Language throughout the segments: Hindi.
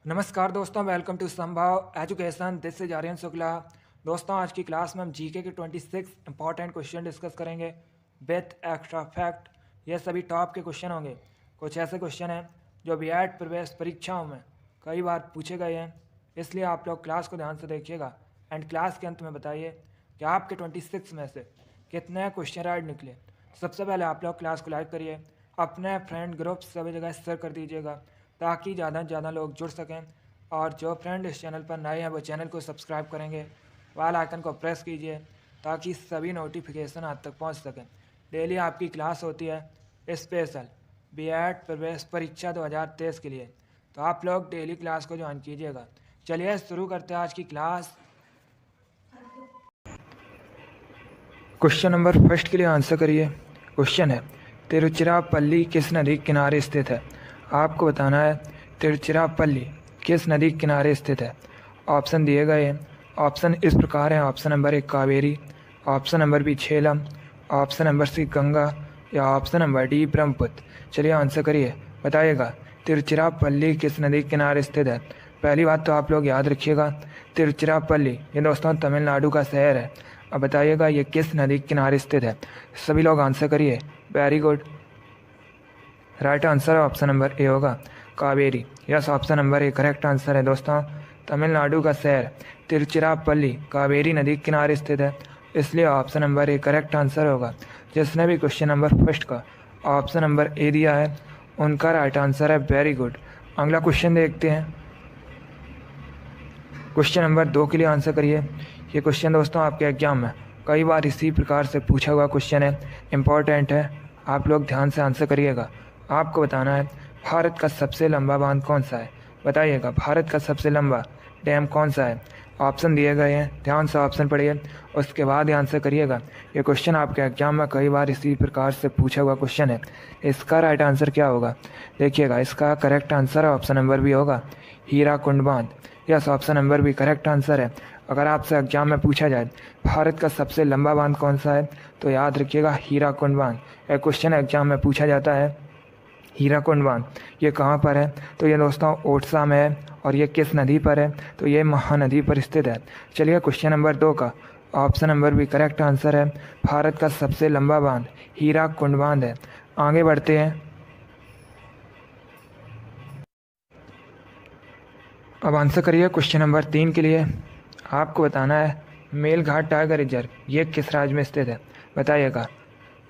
नमस्कार दोस्तों, welcome to Sambhav education. This is Aryan Shukla. दोस्तों, आज की क्लास में हम जीके के 26 इंपॉर्टेंट क्वेश्चन डिस्कस करेंगे विथ एक्स्ट्रा फैक्ट। ये सभी टॉप के क्वेश्चन होंगे। कुछ ऐसे क्वेश्चन हैं जो बीएड प्रवेश परीक्षाओं में कई बार पूछे गए हैं, इसलिए आप लोग क्लास को ध्यान से देखिएगा एंड क्लास के अंत में बताइए कि आपके 26 में से कितने क्वेश्चन राइट निकले। सबसे पहले आप लोग क्लास को लाइक करिए, अपने फ्रेंड ग्रुप सभी जगह शेयर कर दीजिएगा ताकि ज़्यादा से ज़्यादा लोग जुड़ सकें। और जो फ्रेंड इस चैनल पर नए हैं वो चैनल को सब्सक्राइब करेंगे, वाल आइकन को प्रेस कीजिए ताकि सभी नोटिफिकेशन आप तक पहुंच सकें। डेली आपकी क्लास होती है स्पेशल बीएड प्रवेश परीक्षा 2023 के लिए, तो आप लोग डेली क्लास को ज्वाइन कीजिएगा। चलिए शुरू करते हैं आज की क्लास। क्वेश्चन नंबर फर्स्ट के लिए आंसर करिए। क्वेश्चन है, तिरुचिरापल्ली किस नदी के किनारे स्थित है? आपको बताना है तिरुचिरापल्ली किस नदी के किनारे स्थित है। ऑप्शन दिए गए हैं। ऑप्शन इस प्रकार हैं। Option number 1 Kaveri, option number B Jhelum, option number C Ganga या ऑप्शन नंबर डी ब्रह्मपुत्र। चलिए आंसर करिए, बताइएगा तिरुचिरापल्ली किस नदी के किनारे स्थित है। पहली बात तो आप लोग याद रखिएगा, तिरुचिरापल्ली ये दोस्तों तमिलनाडु का शहर है। अब बताइएगा ये किस नदी के किनारे स्थित है। सभी लोग आंसर करिए। Very good, right answer option number A होगा, Kaveri. Yes, option number A correct answer है दोस्तों। तमिलनाडु का शहर तिरुचिरापल्ली कावेरी नदी के किनारे स्थित है, इसलिए option number A correct answer होगा। जिसने भी क्वेश्चन नंबर फर्स्ट का ऑप्शन नंबर ए दिया है उनका राइट आंसर है। Very good. अगला क्वेश्चन देखते हैं। क्वेश्चन नंबर 2 के लिए आंसर करिए। ये क्वेश्चन दोस्तों आपके एग्जाम में कई बार इसी प्रकार से पूछा हुआ क्वेश्चन है, इम्पॉर्टेंट है, आप लोग ध्यान से आंसर करिएगा। आपको बताना है भारत का सबसे लंबा बांध कौन सा है। बताइएगा भारत का सबसे लंबा डैम कौन सा है। ऑप्शन दिए गए हैं, ध्यान से ऑप्शन पढ़िए, उसके बाद आंसर करिएगा। ये क्वेश्चन आपके एग्जाम में कई बार इसी प्रकार से पूछा हुआ क्वेश्चन है। इसका राइट आंसर क्या होगा देखिएगा। इसका correct answer option number B होगा, हीराकुंड बांध। Yes, option number B correct answer है। अगर आपसे एग्जाम में पूछा जाए भारत का सबसे लंबा बांध कौन सा है तो याद रखिएगा हीराकुंड बांध। यह क्वेश्चन एग्जाम में पूछा जाता है। हीराकुंड बांध ये कहाँ पर है तो ये दोस्तों ओडिशा में है। और ये किस नदी पर है तो ये महानदी पर स्थित है। चलिए क्वेश्चन नंबर 2 का ऑप्शन नंबर भी करेक्ट आंसर है। भारत का सबसे लंबा बांध हीराकुंड बांध है। आगे बढ़ते हैं। अब आंसर करिए क्वेश्चन नंबर 3 के लिए। आपको बताना है मेलघाट टाइगर रिजर्व ये किस राज्य में स्थित है। बताइएगा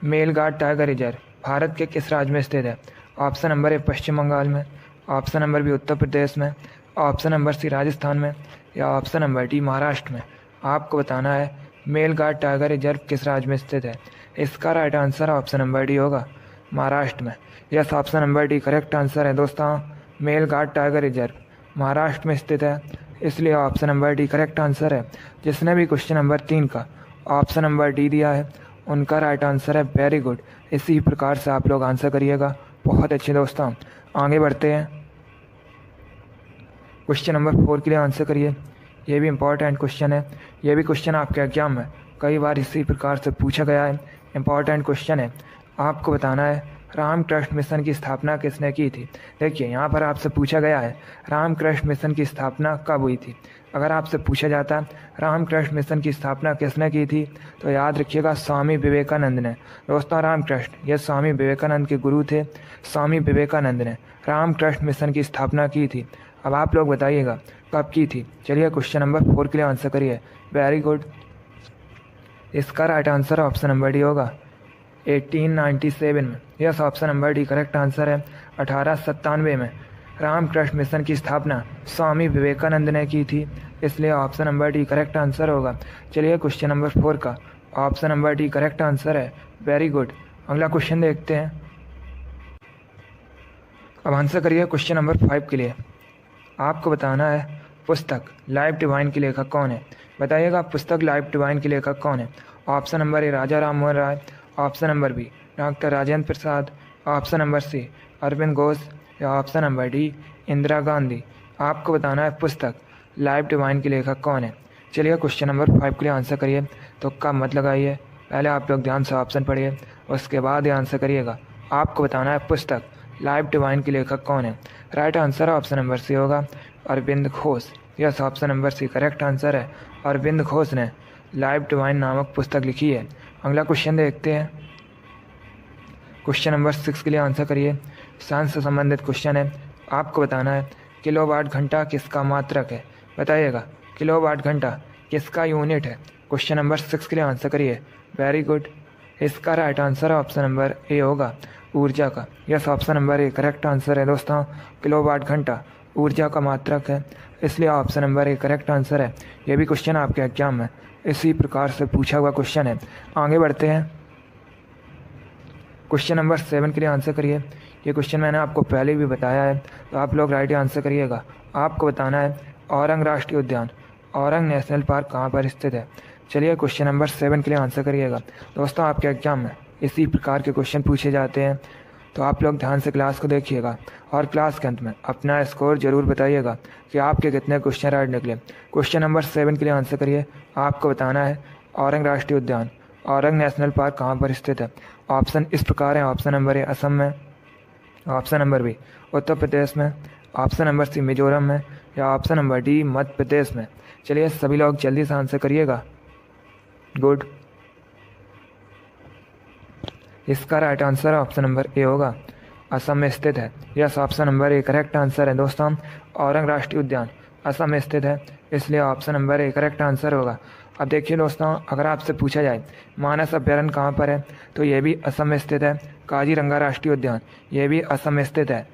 मेलघाट टाइगर रिजर्व भारत के किस राज्य में स्थित है। ऑप्शन नंबर ए पश्चिम बंगाल में, option number B Uttar Pradesh में, ऑप्शन नंबर सी राजस्थान में या ऑप्शन नंबर डी महाराष्ट्र में। आपको बताना है मेलघाट टाइगर रिजर्व किस राज्य में स्थित है। इसका right answer option number D होगा, महाराष्ट्र में। Yes, option number D correct answer है दोस्तों। मेलघाट टाइगर रिजर्व महाराष्ट्र में स्थित है, इसलिए option number D correct answer है। जिसने भी क्वेश्चन नंबर 3 का ऑप्शन नंबर डी दिया है उनका राइट आंसर है। Very good. इसी प्रकार से आप लोग आंसर करिएगा। बहुत अच्छे दोस्तों, आगे बढ़ते हैं। क्वेश्चन नंबर 4 के लिए आंसर करिए। ये भी इम्पॉर्टेंट क्वेश्चन है। ये भी क्वेश्चन आपके एग्जाम में कई बार इसी प्रकार से पूछा गया है, इम्पॉर्टेंट क्वेश्चन है। आपको बताना है रामकृष्ण मिशन की स्थापना किसने की थी। देखिए यहाँ पर आपसे पूछा गया है रामकृष्ण मिशन की स्थापना कब हुई थी। अगर आपसे पूछा जाता रामकृष्ण मिशन की स्थापना किसने की थी तो याद रखिएगा स्वामी विवेकानंद ने। दोस्तों रामकृष्ण ये स्वामी विवेकानंद के गुरु थे। स्वामी विवेकानंद ने रामकृष्ण मिशन की स्थापना की थी। अब आप लोग बताइएगा कब की थी। चलिए क्वेश्चन नंबर 4 के लिए आंसर करिए। Very good. इसका right answer option number D होगा, 1897 में। Yes, option number D correct answer है। 1897 में रामकृष्ण मिशन की स्थापना स्वामी विवेकानंद ने की थी, इसलिए option number D correct answer होगा। चलिए क्वेश्चन नंबर 4 का option number D correct answer है। Very good. अगला क्वेश्चन देखते हैं। अब आंसर करिए क्वेश्चन नंबर 5 के लिए। आपको बताना है पुस्तक लाइफ डिवाइन के लेखक कौन है। बताइएगा पुस्तक लाइफ डिवाइन के लेखक कौन है। Option number A Raja Ram Mohan Roy, option number B doctor Rajendra Prasad, option number C Aurobindo Ghosh या option number D Indira Gandhi. आपको बताना है पुस्तक लाइफ डिवाइन के लेखक कौन है। चलिए क्वेश्चन नंबर 5 के लिए आंसर करिए। तो कब मत लगाइए, पहले आप लोग ध्यान से ऑप्शन पढ़िए, उसके बाद ही आंसर करिएगा। आपको बताना है पुस्तक लाइफ डिवाइन के लेखक कौन है। Right answer option number C होगा Aurobindo Ghosh. Yes, option number C correct answer है। अरविंद घोष ने लाइफ डिवाइन नामक पुस्तक लिखी है। अगला क्वेश्चन देखते हैं। क्वेश्चन नंबर 6 के लिए आंसर करिए। साइंस से संबंधित क्वेश्चन है। आपको बताना है किलोवाट घंटा किसका मात्रक है। बताइएगा किलोवाट घंटा किसका यूनिट है। क्वेश्चन नंबर 6 के लिए आंसर करिए। Very good. इसका right answer option number A होगा, ऊर्जा का। Yes, option number A correct answer है दोस्तों। किलोवाट घंटा ऊर्जा का मात्रक है, इसलिए option number A correct answer है। ये भी क्वेश्चन आपके एग्जाम में इसी प्रकार से पूछा हुआ क्वेश्चन है। आगे बढ़ते हैं। क्वेश्चन नंबर 7 के लिए आंसर करिए। ये क्वेश्चन मैंने आपको पहले भी बताया है, तो आप लोग राइट आंसर करिएगा। आपको बताना है औरंग राष्ट्रीय उद्यान, औरंग नेशनल पार्क कहाँ पर स्थित है। चलिए क्वेश्चन नंबर 7 के लिए आंसर करिएगा। दोस्तों आपके एग्जाम में इसी प्रकार के क्वेश्चन पूछे जाते हैं, तो आप लोग ध्यान से क्लास को देखिएगा और क्लास के अंत में अपना स्कोर जरूर बताइएगा कि आपके कितने क्वेश्चन राइट निकले। क्वेश्चन नंबर 7 के लिए आंसर करिए। आपको बताना है औरंग राष्ट्रीय उद्यान, औरंग नेशनल पार्क कहाँ पर स्थित है। ऑप्शन इस प्रकार है। ऑप्शन नंबर ए असम में, option number B Uttar Pradesh में, ऑप्शन नंबर सी मिजोरम में, या option number D Madhya Pradesh में। चलिए सभी लोग जल्दी से आंसर करिएगा। गुड। इसका right answer option number A होगा, असम में स्थित है। Yes, option number A correct answer है दोस्तों। औरंग राष्ट्रीय उद्यान असम में स्थित है, इसलिए option number A correct answer होगा। अब देखिए दोस्तों, अगर आपसे पूछा जाए मानस अभ्यारण्य कहाँ पर है, तो ये भी असम में स्थित है। काजीरंगा राष्ट्रीय उद्यान ये भी असम में स्थित है।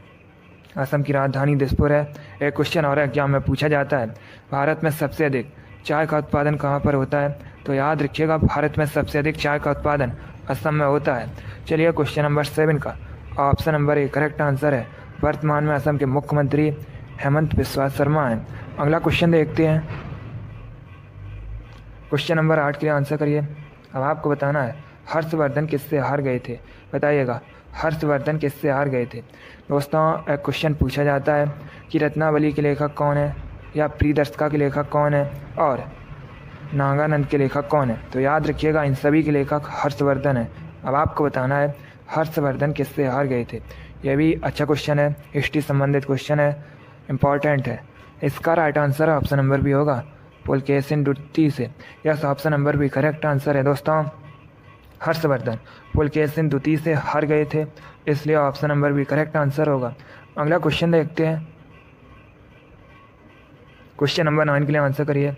असम की राजधानी दिसपुर है। एक क्वेश्चन और एग्जाम में पूछा जाता है भारत में सबसे अधिक चाय का उत्पादन कहाँ पर होता है, तो याद रखिएगा भारत में सबसे अधिक चाय का उत्पादन असम में होता है। चलिए क्वेश्चन नंबर 7 का option number A correct answer है। वर्तमान में असम के मुख्यमंत्री हेमंत बिस्वा शर्मा हैं। अगला क्वेश्चन देखते हैं। क्वेश्चन नंबर 8 के लिए आंसर करिए। अब आपको बताना है हर्षवर्धन किससे हार गए थे। बताइएगा हर्षवर्धन किससे हार गए थे। दोस्तों एक क्वेश्चन पूछा जाता है कि रत्नावली के लेखक कौन है, या प्रियदर्शिका के लेखक कौन है, और नागानंद के लेखक कौन है। तो याद रखिएगा इन सभी के लेखक हर्षवर्धन है। अब आपको बताना है हर्षवर्धन किससे हार गए थे। यह भी अच्छा क्वेश्चन है, हिस्ट्री संबंधित क्वेश्चन है, इम्पॉर्टेंट है। इसका right answer option number B होगा, पुलकेशिन द्वितीय से। Yes, option number B correct answer है दोस्तों। हर्षवर्धन पुलकेशिन द्वितीय से हार गए थे, इसलिए option number B correct answer होगा। अगला क्वेश्चन देखते हैं। क्वेश्चन नंबर 9 के लिए आंसर करिए।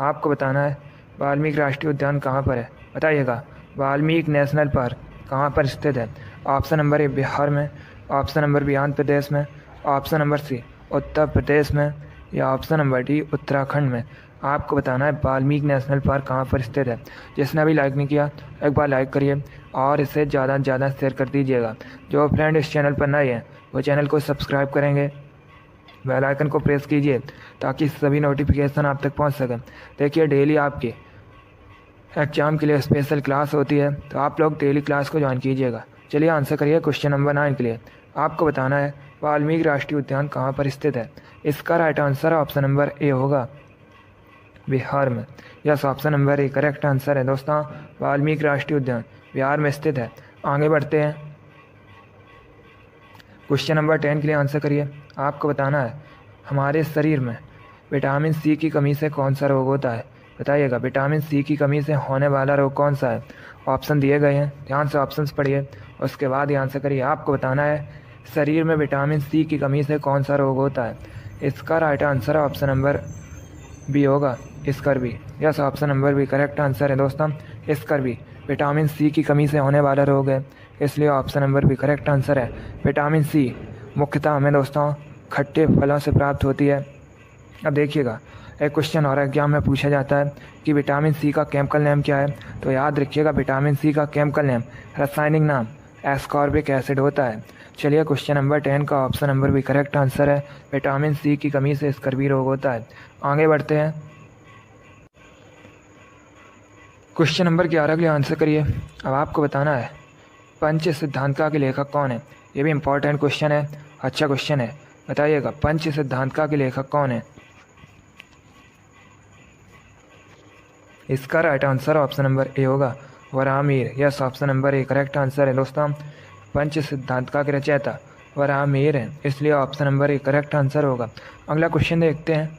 आपको बताना है वाल्मीकि राष्ट्रीय उद्यान कहाँ पर है। बताइएगा वाल्मीकि नेशनल पार्क कहाँ पर स्थित है। ऑप्शन नंबर ए बिहार में, option number B Andhra Pradesh में, ऑप्शन नंबर सी उत्तर प्रदेश में, या ऑप्शन नंबर डी उत्तराखंड में। आपको बताना है वाल्मीकि नेशनल पार्क कहाँ पर स्थित है। जिसने अभी लाइक नहीं किया एक बार लाइक करिए और इसे ज़्यादा से ज़्यादा शेयर कर दीजिएगा। जो फ्रेंड इस चैनल पर नए हैं वो चैनल को सब्सक्राइब करेंगे, बेल आइकन को प्रेस कीजिए ताकि सभी नोटिफिकेशन आप तक पहुंच सकें। देखिए डेली आपके एग्जाम के लिए स्पेशल क्लास होती है, तो आप लोग डेली क्लास को ज्वाइन कीजिएगा। चलिए आंसर करिए क्वेश्चन नंबर 9 के लिए। आपको बताना है वाल्मीकि राष्ट्रीय उद्यान कहाँ पर स्थित है। इसका right answer option number A होगा, बिहार में। Yes, option number A correct answer है दोस्तों। वाल्मीकि राष्ट्रीय उद्यान बिहार में स्थित है। आगे बढ़ते हैं। क्वेश्चन नंबर 10 के लिए आंसर करिए। आपको बताना है हमारे शरीर में विटामिन सी की कमी से कौन सा रोग होता है। बताइएगा विटामिन सी की कमी से होने वाला रोग कौन सा है। ऑप्शन दिए गए हैं, ध्यान से ऑप्शंस पढ़िए, उसके बाद ही आंसर करिए। आपको बताना है शरीर में विटामिन सी की कमी से कौन सा रोग होता है। इसका right answer option number B होगा, scurvy. Yes, option number B correct answer है दोस्तों। स्कर्वी विटामिन सी की कमी से होने वाला रोग है, इसलिए option number B correct answer है। विटामिन सी मुख्यतः हमें दोस्तों खट्टे फलों से प्राप्त होती है। अब देखिएगा एक क्वेश्चन और एग्जाम में पूछा जाता है कि विटामिन सी का केमिकल नेम क्या है। तो याद रखिएगा विटामिन सी का केमिकल नेम, रासायनिक नाम एस्कॉर्बिक एसिड होता है। चलिए क्वेश्चन नंबर 10 का option number B correct answer है। विटामिन सी की कमी से स्कर्वी रोग होता है। आगे बढ़ते हैं। क्वेश्चन नंबर 11 के लिए आंसर करिए। अब आपको बताना है पंच सिद्धांतिका के लेखक कौन है। ये भी इम्पोर्टेंट क्वेश्चन है, अच्छा क्वेश्चन है। बताइएगा पंच सिद्धांतिका के लेखक कौन है। इसका right answer option number A होगा, Varahamihira. Yes, option number A correct answer है दोस्तों। पंच सिद्धांतिका के रचयिता वरामेर है, इसलिए option number A correct answer होगा। अगला क्वेश्चन देखते हैं।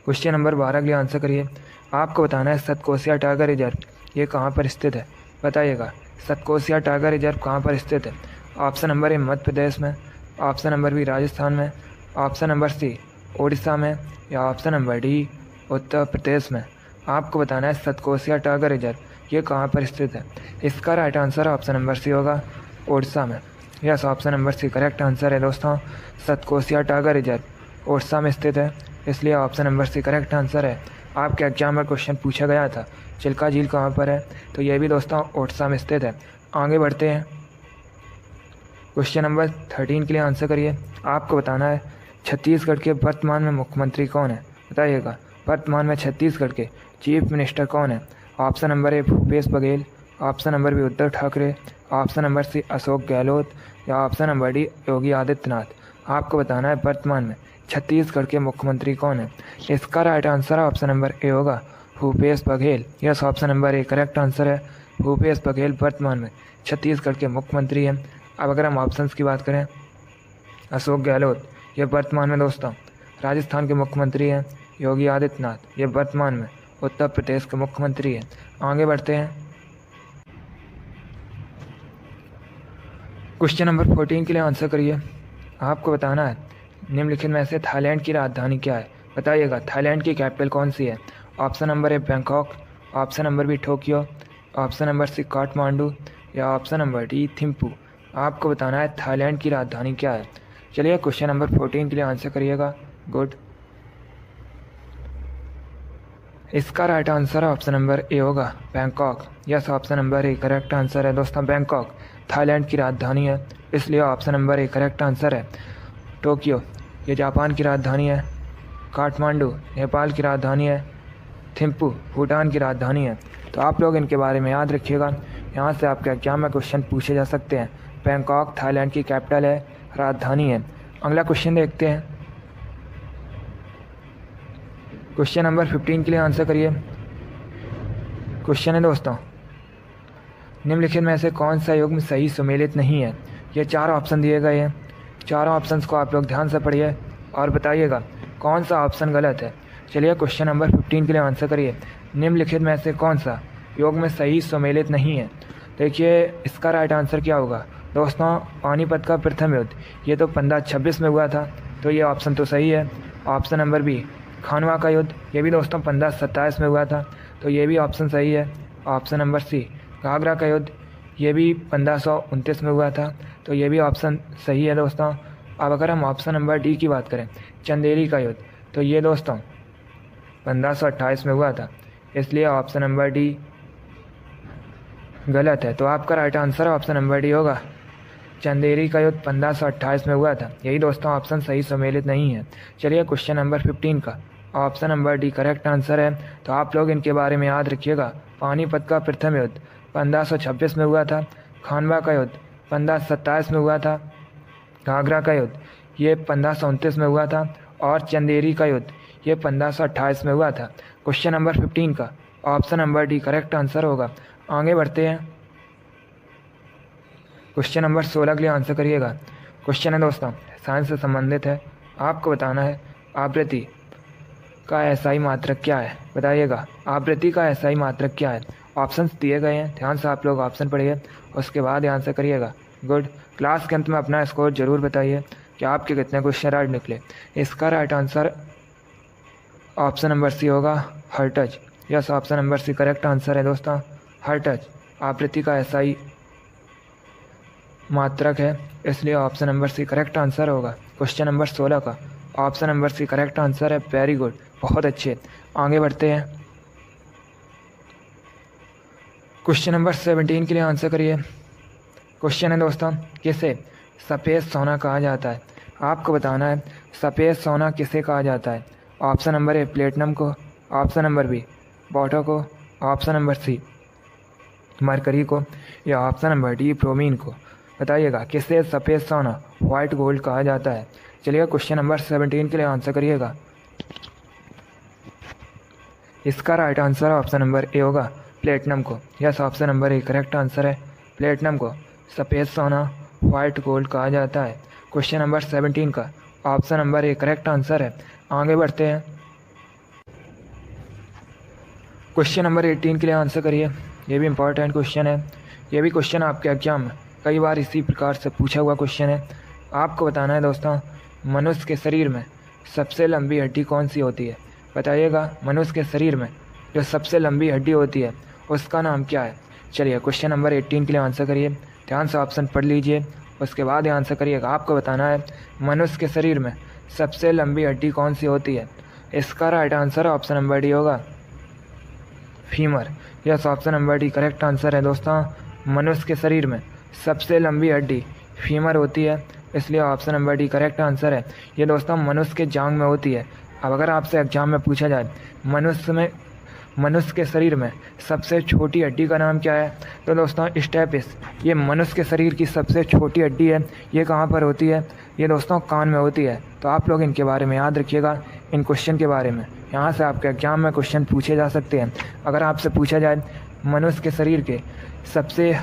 क्वेश्चन नंबर 12 के लिए आंसर करिए। आपको बताना है सतकोसिया टाइगर रिजर्व ये कहाँ पर स्थित है, बताइएगा। सतकोसिया टाइगर रिजर्व कहाँ पर स्थित है? ऑप्शन नंबर ए मध्य प्रदेश में, ऑप्शन नंबर बी राजस्थान में, ऑप्शन नंबर सी उड़ीसा में, या option number D Uttar Pradesh में। आपको बताना है सतकोसिया टाइगर रिजर्व ये कहाँ पर स्थित है। इसका right answer option number C होगा, उड़ीसा में। Yes, option number C correct answer है दोस्तों। सतकोसिया टाइगर रिजर्व उड़ीसा में स्थित है, इसलिए option number C correct answer है। आपके एग्जाम में क्वेश्चन पूछा गया था चिल्का झील कहाँ पर है, तो ये भी दोस्तों उड़ीसा में स्थित है। आगे बढ़ते हैं। क्वेश्चन नंबर 13 के लिए आंसर करिए। आपको बताना है छत्तीसगढ़ के वर्तमान में मुख्यमंत्री कौन है, बताइएगा। वर्तमान में छत्तीसगढ़ के चीफ मिनिस्टर कौन है? Option number A Bhupesh Baghel, option number B Uddhav Thackeray, option number C Ashok Gehlot, या option number D Yogi Adityanath. आपको बताना है वर्तमान में छत्तीसगढ़ के मुख्यमंत्री कौन है। इसका right answer option number A होगा, Bhupesh Baghel. Yes, option number A correct answer है। भूपेश बघेल वर्तमान में छत्तीसगढ़ के मुख्यमंत्री हैं। अब अगर हम ऑप्शंस की बात करें, अशोक गहलोत ये वर्तमान में दोस्तों राजस्थान के मुख्यमंत्री हैं। योगी आदित्यनाथ ये वर्तमान में उत्तर प्रदेश के मुख्यमंत्री हैं। आगे बढ़ते हैं। क्वेश्चन नंबर 14 के लिए आंसर करिए। आपको बताना है निम्नलिखित में से थाईलैंड की राजधानी क्या है, बताइएगा। थाईलैंड की कैपिटल कौन सी है? Option number A Bangkok, option number B Tokyo, option number C Kathmandu, या ऑप्शन नंबर डी थिम्पू। आपको बताना है थाईलैंड की राजधानी क्या है। चलिए क्वेश्चन नंबर 14 के लिए आंसर करिएगा। गुड। इसका right answer option number A होगा, Bangkok. Yes, option number A correct answer है दोस्तों। बैंकॉक थाईलैंड की राजधानी है, इसलिए option number A correct answer है। टोक्यो ये जापान की राजधानी है, काठमांडू नेपाल की राजधानी है, थिम्पू भूटान की राजधानी है। तो आप लोग इनके बारे में याद रखिएगा, यहाँ से आपके एग्जाम में क्वेश्चन पूछे जा सकते हैं। बैंकॉक थाईलैंड की कैपिटल है, राजधानी है। अगला क्वेश्चन देखते हैं। क्वेश्चन नंबर 15 के लिए आंसर करिए। क्वेश्चन है दोस्तों निम्नलिखित में से कौन सा युग्म सही सुमेलित नहीं है। ये 4 ऑप्शन दिए गए हैं। चारों ऑप्शंस को आप लोग ध्यान से पढ़िए और बताइएगा कौन सा ऑप्शन गलत है। चलिए क्वेश्चन नंबर 15 के लिए आंसर करिए। निम्नलिखित में से कौन सा योग में सही सुमेलित नहीं है। देखिए इसका राइट आंसर क्या होगा दोस्तों, पानीपत का प्रथम युद्ध ये तो 1526 में हुआ था, तो ये ऑप्शन तो सही है। ऑप्शन नंबर बी खानवा का युद्ध ये भी दोस्तों 1527 में हुआ था, तो ये भी ऑप्शन सही है। ऑप्शन नंबर सी घाघरा का युद्ध ये भी 1529 में हुआ था, तो ये भी ऑप्शन सही है दोस्तों। अब अगर हम ऑप्शन नंबर डी की बात करें, चंदेरी का युद्ध, तो ये दोस्तों 1528 में हुआ था, इसलिए ऑप्शन नंबर डी गलत है। तो आपका right answer option number D होगा, चंदेरी का युद्ध 1528 में हुआ था। यही दोस्तों ऑप्शन सही सम्मिलित नहीं है। चलिए क्वेश्चन नंबर 15 का option number D correct answer है। तो आप लोग इनके बारे में याद रखिएगा। पानीपत का प्रथम युद्ध 1526 में हुआ था, खानवा का युद्ध 1527 में हुआ था, घाघरा का युद्ध ये 1529 में हुआ था, और चंदेरी का युद्ध ये 1528 में हुआ था। क्वेश्चन नंबर 15 का option number D correct answer होगा। आगे बढ़ते हैं। क्वेश्चन नंबर 16 के लिए आंसर करिएगा। क्वेश्चन है दोस्तों साइंस से संबंधित है। आपको बताना है आवृत्ति का एसआई मात्रक क्या है, बताइएगा। आवृत्ति का एसआई मात्रक क्या है। ऑप्शंस दिए गए हैं, ध्यान से आप लोग ऑप्शन पढ़िए, उसके बाद आंसर करिएगा। गुड। क्लास के अंत में अपना स्कोर जरूर बताइए कि आपके कितने क्वेश्चन राइट निकले। इसका right answer option number C होगा, hertz. Yes, option number C correct answer है दोस्तों, हर्ट्ज आवृत्ति का एसआई मात्रक है, इसलिए option number C correct answer होगा। क्वेश्चन नंबर 16 का option number C correct answer है। वेरी गुड, बहुत अच्छे। आगे बढ़ते हैं। क्वेश्चन नंबर 17 के लिए आंसर करिए। क्वेश्चन है दोस्तों किसे सफ़ेद सोना कहा जाता है। आपको बताना है सफ़ेद सोना किसे कहा जाता है। ऑप्शन नंबर ए प्लेटिनम को, ऑप्शन नंबर बी बॉटो को, ऑप्शन नंबर सी मरकरी को, या ऑप्शन नंबर डी ब्रोमीन को। बताइएगा किसे सफ़ेद सोना वाइट गोल्ड कहा जाता है। चलिए क्वेश्चन नंबर 17 के लिए आंसर करिएगा। इसका right answer option number A होगा, प्लेटिनम को। Yes, option number A correct answer है। प्लेटिनम को सफ़ेद सोना वाइट गोल्ड कहा जाता है। क्वेश्चन नंबर 17 का option number A correct answer है। आगे बढ़ते हैं। क्वेश्चन नंबर 18 के लिए आंसर करिए। ये भी इम्पॉर्टेंट क्वेश्चन है। ये भी क्वेश्चन आपके एग्जाम में कई बार इसी प्रकार से पूछा हुआ क्वेश्चन है। आपको बताना है दोस्तों, मनुष्य के शरीर में सबसे लंबी हड्डी कौन सी होती है? बताइएगा, मनुष्य के शरीर में जो सबसे लंबी हड्डी होती है उसका नाम क्या है? चलिए क्वेश्चन नंबर 18 के लिए आंसर करिए। ध्यान से ऑप्शन पढ़ लीजिए, उसके बाद आंसर करिएगा। आपको बताना है मनुष्य के शरीर में सबसे लंबी हड्डी कौन सी होती है? इसका right answer option number D होगा, femur. Yes, option number D correct answer है दोस्तों। मनुष्य के शरीर में सबसे लंबी हड्डी फीमर होती है, इसलिए option number D correct answer है। ये दोस्तों मनुष्य के जांघ में होती है। अब अगर आपसे एग्जाम में पूछा जाए मनुष्य के शरीर में सबसे छोटी हड्डी का नाम क्या है, तो दोस्तों स्टेपिस। ये मनुष्य के शरीर की सबसे छोटी हड्डी है। ये कहाँ पर होती है? ये दोस्तों कान में होती है। तो आप लोग इनके बारे में याद रखिएगा, इन क्वेश्चन के बारे में। यहाँ से आपके एग्जाम में क्वेश्चन पूछे जा सकते हैं। अगर आपसे पूछा जाए मनुष्य के शरीर के सबसे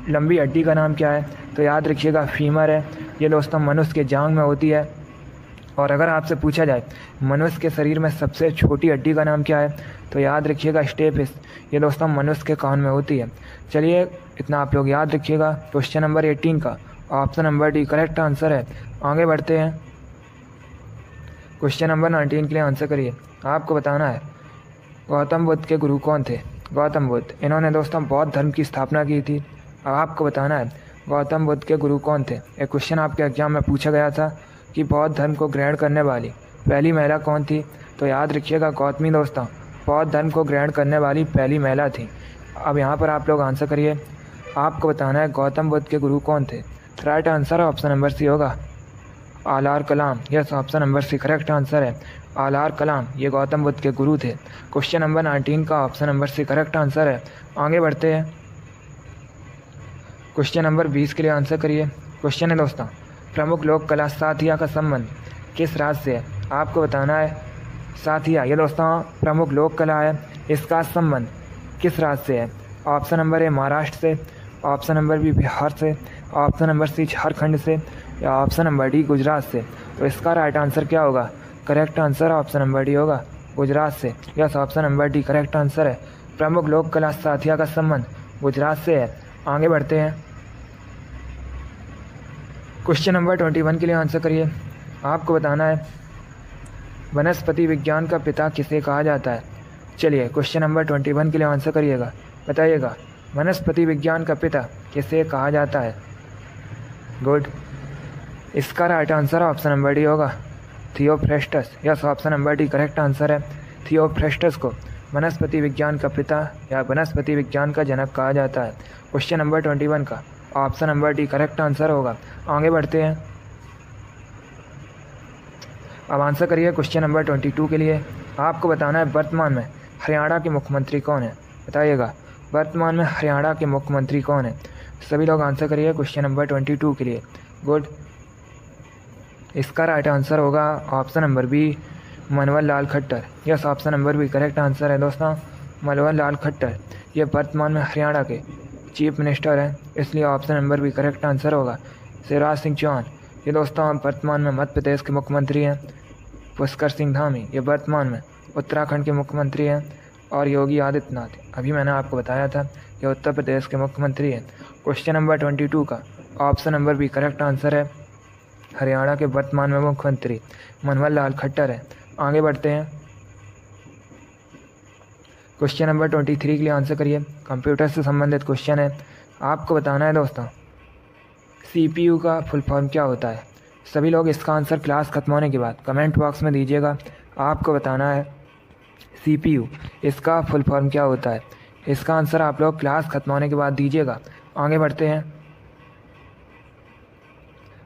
लंबी हड्डी का नाम क्या है, तो याद रखिएगा फीमर है। ये दोस्तों मनुष्य के जांघ में होती है। और अगर आपसे पूछा जाए मनुष्य के शरीर में सबसे छोटी हड्डी का नाम क्या है, तो याद रखिएगा स्टेपिस। ये दोस्तों मनुष्य के कान में होती है। चलिए इतना आप लोग याद रखिएगा। क्वेश्चन नंबर 18 का option number D correct answer है। आगे बढ़ते हैं। क्वेश्चन नंबर 19 के लिए आंसर करिए। आपको बताना है गौतम बुद्ध के गुरु कौन थे? गौतम बुद्ध, इन्होंने दोस्तों बौद्ध धर्म की स्थापना की थी। अब आपको बताना है गौतम बुद्ध के गुरु कौन थे। एक क्वेश्चन आपके एग्जाम में पूछा गया था कि बौद्ध धर्म को ग्रहण करने वाली पहली महिला कौन थी, तो याद रखिएगा गौतमी दोस्तों बौद्ध धर्म को ग्रहण करने वाली पहली महिला थी। अब यहाँ पर आप लोग आंसर करिए। आपको बताना है गौतम बुद्ध के गुरु कौन थे। Right answer option number C होगा, Alara Kalama. Yes, option number C correct answer है, आर कलाम। ये गौतम बुद्ध के गुरु थे। क्वेश्चन नंबर 19 का option number C correct answer है। आगे बढ़ते हैं। क्वेश्चन नंबर 20 के लिए आंसर करिए। क्वेश्चन है दोस्तों, प्रमुख लोक कला साथिया का संबंध किस राज्य से है? आपको बताना है साथिया, ये दोस्तों प्रमुख लोक कला है, इसका संबंध किस राज्य से है? ऑप्शन नंबर ए महाराष्ट्र से, ऑप्शन नंबर बी बिहार से, ऑप्शन नंबर सी झारखंड से, या ऑप्शन नंबर डी गुजरात से। तो इसका राइट आंसर क्या होगा? Correct answer option number D होगा, गुजरात से। Yes, option number D correct answer है। प्रमुख लोक कला साथिया का संबंध गुजरात से है। आगे बढ़ते हैं। क्वेश्चन नंबर 21 के लिए आंसर करिए। आपको बताना है वनस्पति विज्ञान का पिता किसे कहा जाता है? चलिए क्वेश्चन नंबर 21 के लिए आंसर करिएगा। बताइएगा वनस्पति विज्ञान का पिता किसे कहा जाता है? गुड, इसका right answer option number D होगा, Theophrastus. Yes, option number D correct answer है। थियोफ्रेस्टस को वनस्पति विज्ञान का पिता या वनस्पति विज्ञान का जनक कहा जाता है। क्वेश्चन नंबर 21 का option number D correct answer होगा। आगे बढ़ते हैं। अब आंसर करिए क्वेश्चन नंबर 22 के लिए। आपको बताना है वर्तमान में हरियाणा के मुख्यमंत्री कौन है? बताइएगा वर्तमान में हरियाणा के मुख्यमंत्री कौन है? सभी लोग आंसर करिए क्वेश्चन नंबर 22 के लिए। गुड, इसका राइट आंसर होगा option number B, Manohar Lal Khattar. Yes, option number B correct answer है दोस्तों, मनोहर लाल खट्टर। ये वर्तमान में हरियाणा के चीफ मिनिस्टर हैं, इसलिए option number B correct answer होगा। शिवराज सिंह चौहान, ये दोस्तों वर्तमान में मध्य प्रदेश के मुख्यमंत्री हैं। पुष्कर सिंह धामी, ये वर्तमान में उत्तराखंड के मुख्यमंत्री हैं। और योगी आदित्यनाथ, अभी मैंने आपको बताया था, ये उत्तर प्रदेश के मुख्यमंत्री हैं। क्वेश्चन नंबर 22 का option number B correct answer है, हरियाणा के वर्तमान में मुख्यमंत्री मनोहर लाल खट्टर है। आगे बढ़ते हैं। क्वेश्चन नंबर 23 के लिए आंसर करिए। कंप्यूटर से संबंधित क्वेश्चन है। आपको बताना है दोस्तों CPU का फुल फॉर्म क्या होता है? सभी लोग इसका आंसर क्लास खत्म होने के बाद कमेंट बॉक्स में दीजिएगा। आपको बताना है CPU इसका फुल फॉर्म क्या होता है? इसका आंसर आप लोग क्लास खत्म होने के बाद दीजिएगा। आगे बढ़ते हैं।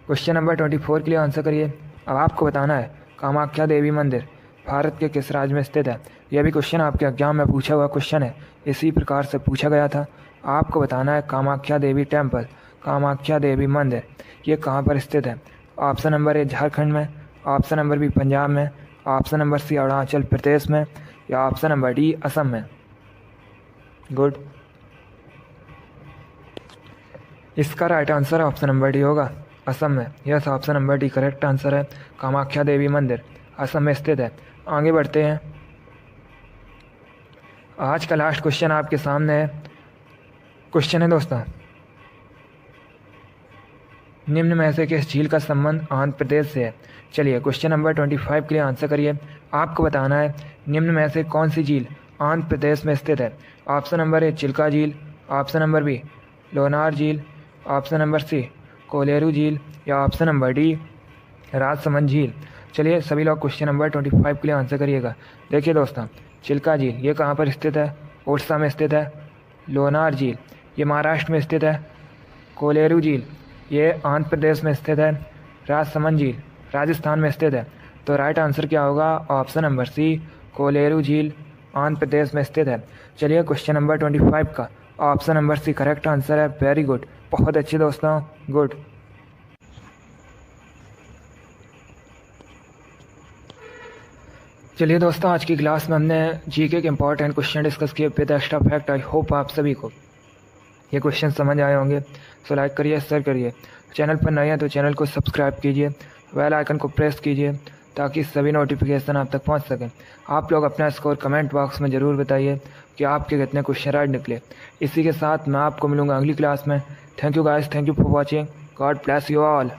क्वेश्चन नंबर 24 के लिए आंसर करिए। अब आपको बताना है कामाख्या देवी मंदिर भारत के किस राज्य में स्थित है? यह भी क्वेश्चन आपके एग्जाम में पूछा हुआ क्वेश्चन है, इसी प्रकार से पूछा गया था। आपको बताना है कामाख्या देवी टेम्पल, कामाख्या देवी मंदिर, ये कहाँ पर स्थित है? ऑप्शन नंबर ए झारखंड में, ऑप्शन नंबर बी पंजाब में, ऑप्शन नंबर सी अरुणाचल प्रदेश में, या ऑप्शन नंबर डी असम में। गुड, इसका right answer option number D होगा, असम में। Yes, option number D correct answer है। कामाख्या देवी मंदिर असम में स्थित है। आगे बढ़ते हैं। आज का लास्ट क्वेश्चन आपके सामने है। क्वेश्चन है दोस्तों, निम्न में से किस झील का संबंध आंध्र प्रदेश से है? चलिए क्वेश्चन नंबर 25 के लिए आंसर करिए। आपको बताना है निम्न में से कौन सी झील आंध्र प्रदेश में स्थित है। ऑप्शन नंबर ए चिल्का झील, ऑप्शन नंबर बी लोनार झील, ऑप्शन नंबर सी कोलेरू झील या ऑप्शन नंबर डी राजसमंद झील। चलिए सभी लोग क्वेश्चन नंबर 25 के लिए आंसर करिएगा। देखिए दोस्तों, चिल्का झील ये कहाँ पर स्थित है? उड़ीसा में स्थित है। लोनार झील ये महाराष्ट्र में स्थित है। कोलेरू झील ये आंध्र प्रदेश में स्थित है। राजसमंद झील राजस्थान में स्थित है। तो राइट आंसर क्या होगा? ऑप्शन नंबर सी कोलेरू झील आंध्र प्रदेश में स्थित है। चलिए क्वेश्चन नंबर 25 का option number C correct answer है। वेरी गुड, बहुत अच्छे दोस्तों, गुड। चलिए दोस्तों, आज की क्लास में हमने जीके के इंपॉर्टेंट क्वेश्चन डिस्कस किए with extra fact. I hope आप सभी को ये क्वेश्चन समझ आए होंगे। सो लाइक करिए, शेयर करिए। चैनल पर नए हैं तो चैनल को सब्सक्राइब कीजिए, बेल आइकन को प्रेस कीजिए ताकि सभी नोटिफिकेशन आप तक पहुंच सकें। आप लोग अपना स्कोर कमेंट बॉक्स में ज़रूर बताइए कि आपके कितने क्वेश्चन राइट निकले। इसी के साथ मैं आपको मिलूँगा अगली क्लास में। Thank you guys, thank you for watching. God bless you all.